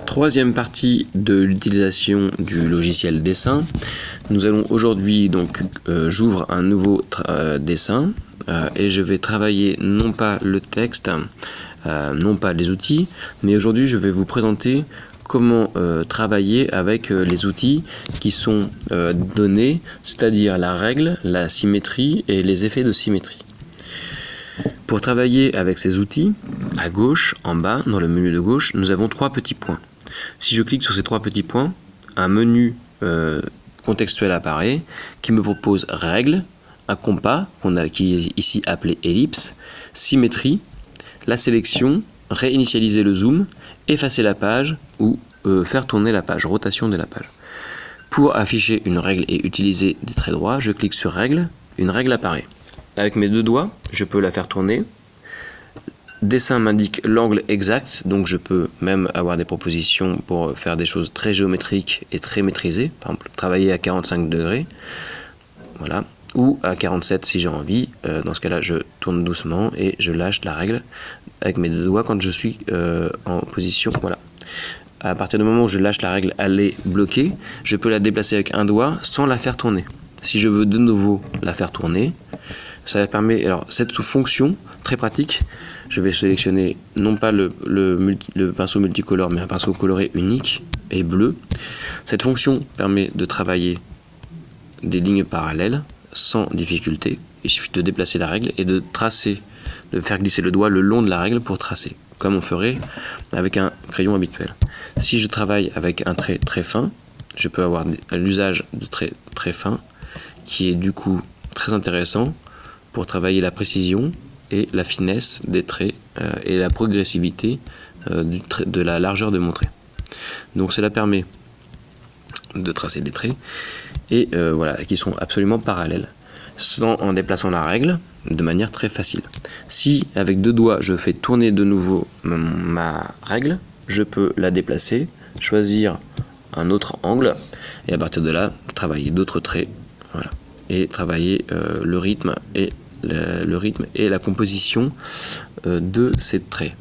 Troisième partie de l'utilisation du logiciel dessin. Nous allons aujourd'hui donc j'ouvre un nouveau dessin et je vais travailler non pas le texte, non pas les outils, mais aujourd'hui je vais vous présenter comment travailler avec les outils qui sont donnés, c'est-à-dire la règle, la symétrie et les effets de symétrie. Pour travailler avec ces outils, à gauche, en bas, dans le menu de gauche, nous avons trois petits points. Si je clique sur ces trois petits points, un menu contextuel apparaît qui me propose règle, un compas qui est ici appelé ellipse, symétrie, la sélection, réinitialiser le zoom, effacer la page ou faire tourner la page, rotation de la page. Pour afficher une règle et utiliser des traits droits, je clique sur règle, une règle apparaît. Avec mes deux doigts, je peux la faire tourner. Dessin m'indique l'angle exact, donc je peux même avoir des propositions pour faire des choses très géométriques et très maîtrisées. Par exemple, travailler à 45 degrés, voilà, ou à 47 si j'ai envie. Dans ce cas-là, je tourne doucement et je lâche la règle avec mes deux doigts quand je suis en position, voilà. À partir du moment où je lâche la règle, elle est bloquée. Je peux la déplacer avec un doigt sans la faire tourner. Si je veux de nouveau la faire tourner, ça permet, alors cette fonction très pratique, je vais sélectionner non pas le pinceau multicolore mais un pinceau coloré unique et bleu. Cette fonction permet de travailler des lignes parallèles sans difficulté. Il suffit de déplacer la règle et de tracer, de faire glisser le doigt le long de la règle pour tracer, comme on ferait avec un crayon habituel. Si je travaille avec un trait très fin, je peux avoir l'usage de traits très fins qui est du coup très intéressant pour travailler la précision et la finesse des traits et la progressivité de la largeur de mon trait. Donc cela permet de tracer des traits et voilà, qui sont absolument parallèles, en déplaçant la règle de manière très facile. Si avec deux doigts je fais tourner de nouveau ma règle, je peux la déplacer, choisir un autre angle et à partir de là travailler d'autres traits, voilà, et travailler le rythme et la composition de ces traits.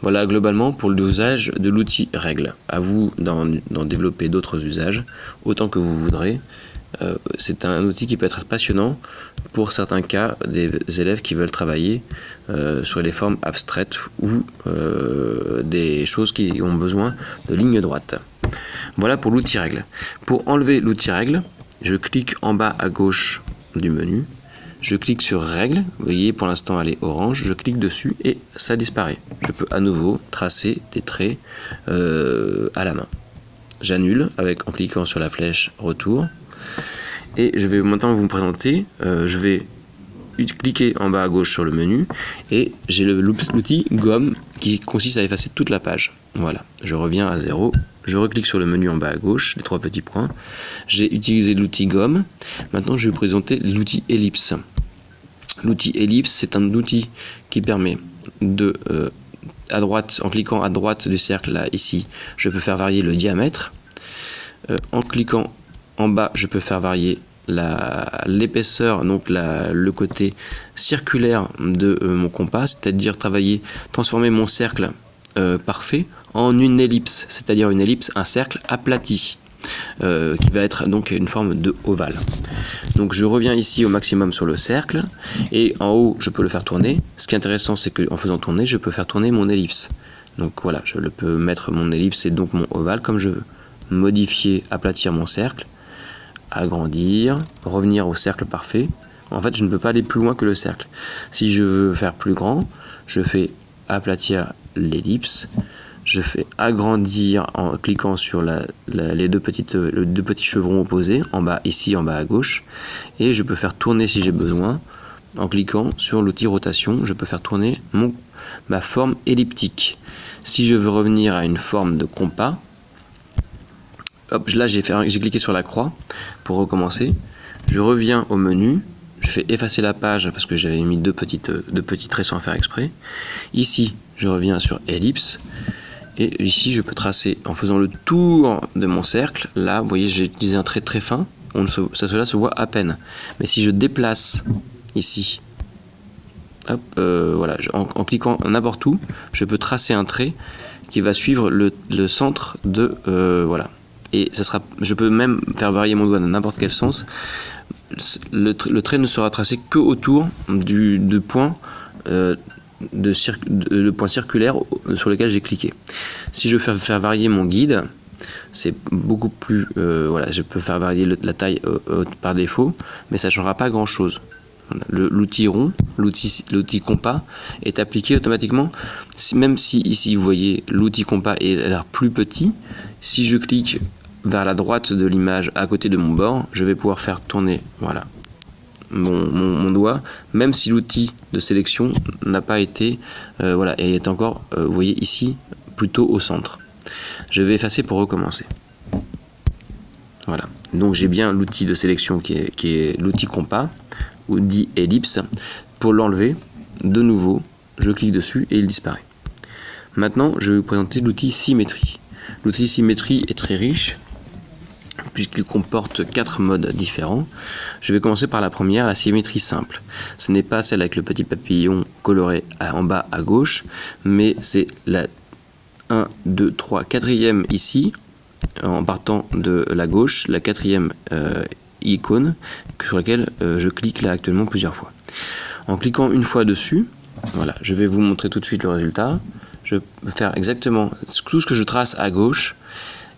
Voilà globalement pour l'usage de l'outil règle. À vous d'en développer d'autres usages autant que vous voudrez. C'est un outil qui peut être passionnant pour certains cas des élèves qui veulent travailler sur les formes abstraites ou des choses qui ont besoin de lignes droites. Voilà pour l'outil règle. Pour enlever l'outil règle, je clique en bas à gauche du menu. Je clique sur règle, vous voyez pour l'instant elle est orange, je clique dessus et ça disparaît. Je peux à nouveau tracer des traits à la main. J'annule en cliquant sur la flèche retour. Et je vais maintenant vous présenter, je vais cliquer en bas à gauche sur le menu et j'ai l'outil gomme qui consiste à effacer toute la page. Voilà, je reviens à 0, je reclique sur le menu en bas à gauche, les trois petits points. J'ai utilisé l'outil gomme. Maintenant je vais vous présenter l'outil ellipse. L'outil ellipse, c'est un outil qui permet de, à droite, en cliquant à droite du cercle, là, ici, je peux faire varier le diamètre. En cliquant en bas, je peux faire varier l'épaisseur, donc le côté circulaire de mon compas, c'est-à-dire transformer mon cercle parfait en une ellipse, c'est-à-dire une ellipse, un cercle aplati. Qui va être donc une forme de ovale. Donc je reviens ici au maximum sur le cercle et en haut je peux le faire tourner. Ce qui est intéressant, c'est qu'en faisant tourner, je peux faire tourner mon ellipse. Donc voilà, je peux mettre mon ellipse et donc mon ovale comme je veux. Modifier, aplatir mon cercle, agrandir, revenir au cercle parfait. En fait, je ne peux pas aller plus loin que le cercle. Si je veux faire plus grand, je fais aplatir l'ellipse. Je fais agrandir en cliquant sur les deux petits chevrons opposés, en bas ici, en bas à gauche. Et je peux faire tourner si j'ai besoin. En cliquant sur l'outil rotation, je peux faire tourner ma forme elliptique. Si je veux revenir à une forme de compas, hop, là j'ai cliqué sur la croix pour recommencer. Je reviens au menu. Je fais effacer la page parce que j'avais mis deux petits traits sans faire exprès. Ici, je reviens sur ellipse. Et ici, je peux tracer en faisant le tour de mon cercle. Là, vous voyez, j'ai utilisé un trait très fin. Cela se voit à peine. Mais si je déplace ici hop, voilà, en cliquant n'importe où, je peux tracer un trait qui va suivre le centre de... voilà. Et ça sera, je peux même faire varier mon doigt dans n'importe quel sens. Le trait ne sera tracé que autour du point, le point circulaire sur lequel j'ai cliqué. Si je veux faire varier mon guide, c'est beaucoup plus... voilà, je peux faire varier la taille par défaut, mais ça ne changera pas grand-chose. L'outil rond, l'outil compas est appliqué automatiquement, même si ici vous voyez l'outil compas est l'air plus petit. Si je clique vers la droite de l'image à côté de mon bord, je vais pouvoir faire tourner, voilà, mon doigt, même si l'outil de sélection n'a pas été, voilà, et est encore, vous voyez ici, plutôt au centre. Je vais effacer pour recommencer. Voilà, donc j'ai bien l'outil de sélection qui est l'outil compas, ou dit ellipse. Pour l'enlever, de nouveau, je clique dessus et il disparaît. Maintenant, je vais vous présenter l'outil symétrie. L'outil symétrie est très riche, puisqu'il comporte 4 modes différents. Je vais commencer par la première, la symétrie simple. Ce n'est pas celle avec le petit papillon coloré en bas à gauche, mais c'est la 1, 2, 3, 4e ici, en partant de la gauche, la 4e icône sur laquelle je clique là actuellement plusieurs fois. En cliquant une fois dessus, voilà, je vais vous montrer tout de suite le résultat. Je vais faire exactement tout ce que je trace à gauche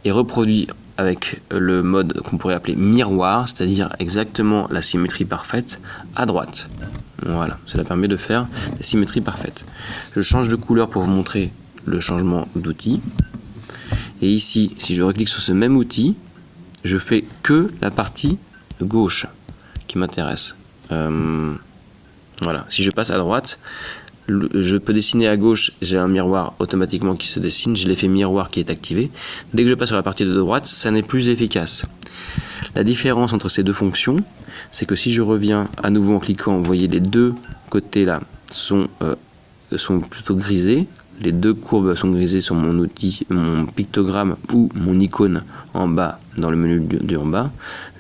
et reproduit avec le mode qu'on pourrait appeler miroir, c'est-à-dire exactement la symétrie parfaite à droite. Voilà, cela permet de faire la symétrie parfaite. Je change de couleur pour vous montrer le changement d'outil. Et ici, si je reclique sur ce même outil, je fais que la partie gauche qui m'intéresse. Voilà, si je passe à droite, je peux dessiner à gauche, j'ai un miroir automatiquement qui se dessine, j'ai l'effet miroir qui est activé. Dès que je passe sur la partie de droite, ça n'est plus efficace. La différence entre ces deux fonctions, c'est que si je reviens à nouveau en cliquant, vous voyez les deux côtés là sont plutôt grisés. Les deux courbes sont grisées sur mon outil, mon pictogramme ou mon icône en bas, dans le menu du en bas.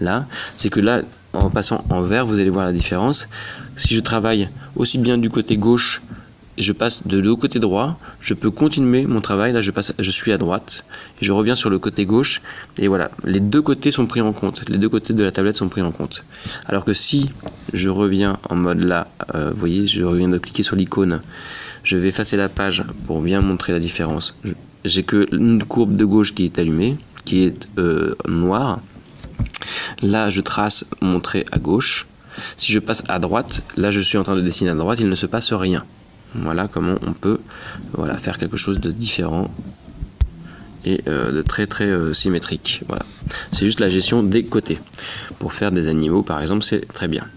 Là, c'est que là, en passant en vert, vous allez voir la différence. Si je travaille aussi bien du côté gauche, je passe de l'autre côté droit, je peux continuer mon travail. Là, je suis à droite, et je reviens sur le côté gauche, et voilà, les deux côtés sont pris en compte. Les deux côtés de la tablette sont pris en compte. Alors que si je reviens en mode là, vous voyez, je reviens de cliquer sur l'icône. Je vais effacer la page pour bien montrer la différence. J'ai que une courbe de gauche qui est allumée, qui est noire. Là, je trace mon trait à gauche. Si je passe à droite, là, je suis en train de dessiner à droite, il ne se passe rien. Voilà comment on peut, voilà, faire quelque chose de différent et de très symétrique. Voilà. C'est juste la gestion des côtés. Pour faire des animaux, par exemple, c'est très bien.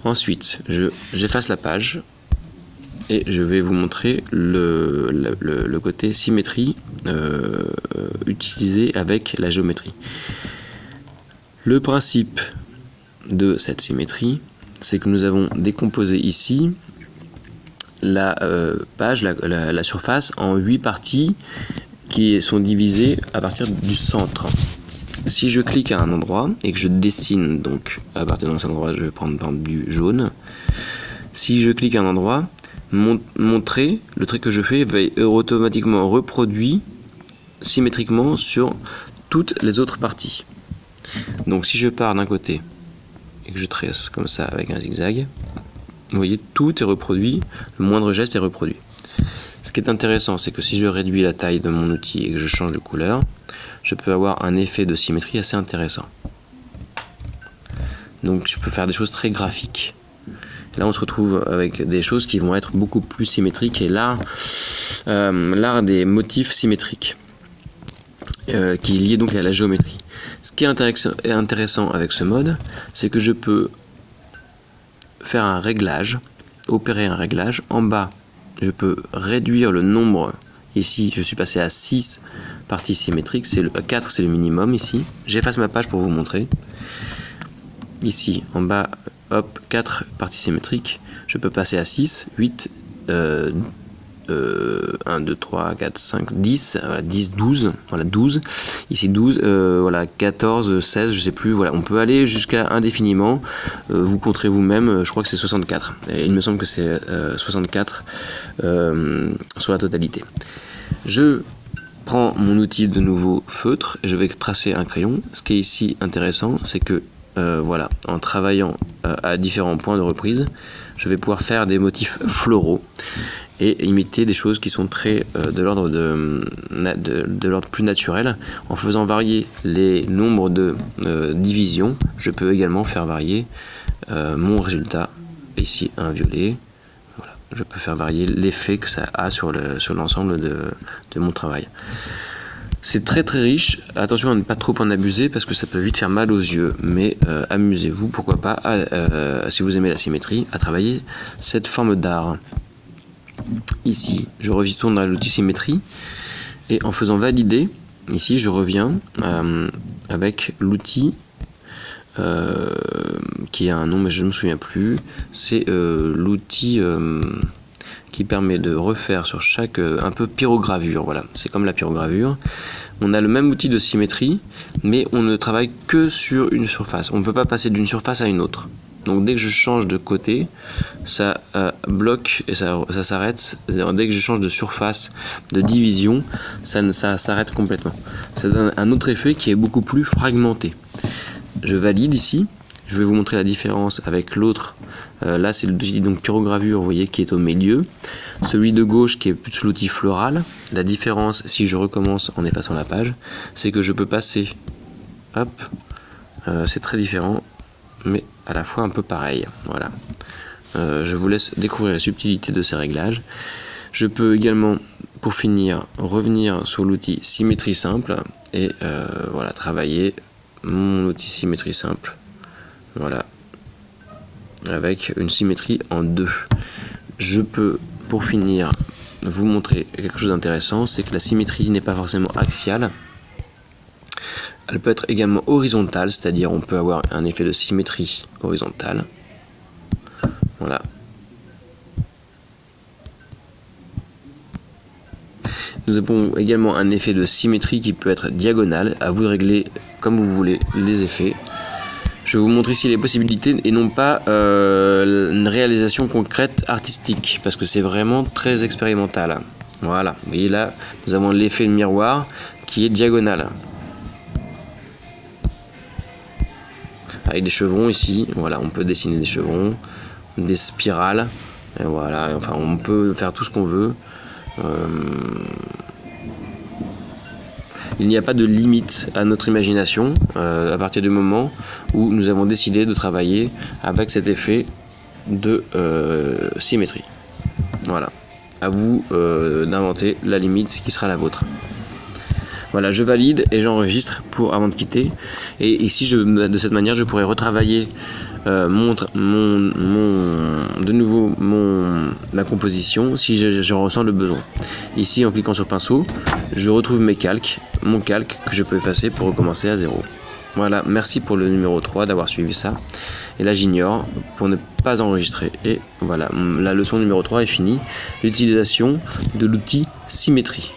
Ensuite, j'efface la page. Et je vais vous montrer le côté symétrie utilisé avec la géométrie. Le principe de cette symétrie, c'est que nous avons décomposé ici la page, la surface, en 8 parties qui sont divisées à partir du centre. Si je clique à un endroit et que je dessine, donc à partir de cet endroit, je vais prendre par exemple du jaune. Si je clique à un endroit, mon trait, le trait que je fais, va être automatiquement reproduit symétriquement sur toutes les autres parties. Donc si je pars d'un côté et que je trace comme ça avec un zigzag, vous voyez, tout est reproduit, le moindre geste est reproduit. Ce qui est intéressant, c'est que si je réduis la taille de mon outil et que je change de couleur, je peux avoir un effet de symétrie assez intéressant. Donc je peux faire des choses très graphiques. Là, on se retrouve avec des choses qui vont être beaucoup plus symétriques, et l'art des motifs symétriques, qui est lié donc à la géométrie. Ce qui est intéressant avec ce mode, c'est que je peux faire un réglage, opérer un réglage. En bas, je peux réduire le nombre. Ici, je suis passé à 6 parties symétriques. 4, c'est le minimum ici. J'efface ma page pour vous montrer. Ici, en bas, hop, 4 parties symétriques. Je peux passer à 6, 8, 1, 2, 3, 4, 5, 10, voilà, 10, 12, voilà, 12, ici 12, voilà, 14, 16, je sais plus, voilà, on peut aller jusqu'à indéfiniment, vous compterez vous-même, je crois que c'est 64, et il me semble que c'est 64 sur la totalité. Je prends mon outil de nouveau feutre et je vais tracer un crayon. Ce qui est ici intéressant, c'est que voilà, en travaillant à différents points de reprise, je vais pouvoir faire des motifs floraux et imiter des choses qui sont très de l'ordre de l'ordre plus naturel. En faisant varier les nombres de divisions, je peux également faire varier mon résultat. Ici un violet. Voilà, je peux faire varier l'effet que ça a sur l'ensemble de mon travail. C'est très très riche, attention à ne pas trop en abuser parce que ça peut vite faire mal aux yeux, mais amusez-vous, pourquoi pas, si vous aimez la symétrie, à travailler cette forme d'art. Ici, je retourne dans l'outil symétrie, et en faisant valider, ici je reviens avec l'outil qui a un nom mais je ne me souviens plus, c'est l'outil qui permet de refaire sur chaque, un peu pyrogravure, voilà, c'est comme la pyrogravure. On a le même outil de symétrie, mais on ne travaille que sur une surface. On ne peut pas passer d'une surface à une autre. Donc dès que je change de côté, ça bloque et ça s'arrête. Dès que je change de surface, de division, ça s'arrête complètement. Ça donne un autre effet qui est beaucoup plus fragmenté. Je valide ici. Je vais vous montrer la différence avec l'autre. Là, c'est l'outil donc pyrogravure, vous voyez, qui est au milieu. Celui de gauche qui est plus l'outil floral. La différence, si je recommence en effaçant la page, c'est que je peux passer. Hop, c'est très différent, mais à la fois un peu pareil. Voilà. Je vous laisse découvrir la subtilité de ces réglages. Je peux également, pour finir, revenir sur l'outil symétrie simple et voilà, travailler mon outil symétrie simple. Voilà, avec une symétrie en 2. Je peux, pour finir, vous montrer quelque chose d'intéressant, c'est que la symétrie n'est pas forcément axiale. Elle peut être également horizontale, c'est-à-dire on peut avoir un effet de symétrie horizontale. Voilà. Nous avons également un effet de symétrie qui peut être diagonal. À vous de régler comme vous voulez les effets. Je vous montre ici les possibilités et non pas une réalisation concrète artistique, parce que c'est vraiment très expérimental. Voilà, vous voyez là, nous avons l'effet de miroir qui est diagonal. Avec des chevrons ici, voilà, on peut dessiner des chevrons, des spirales, et voilà, enfin on peut faire tout ce qu'on veut. Il n'y a pas de limite à notre imagination à partir du moment où nous avons décidé de travailler avec cet effet de symétrie. Voilà, à vous d'inventer la limite qui sera la vôtre. Voilà, je valide et j'enregistre avant de quitter. Et ici, de cette manière, je pourrais retravailler de nouveau ma composition si je ressens le besoin. Ici, en cliquant sur pinceau, je retrouve mon calque que je peux effacer pour recommencer à 0. Voilà, merci pour le numéro 3 d'avoir suivi ça. Et là, j'ignore pour ne pas enregistrer. Et voilà, la leçon numéro 3 est finie. L'utilisation de l'outil symétrie.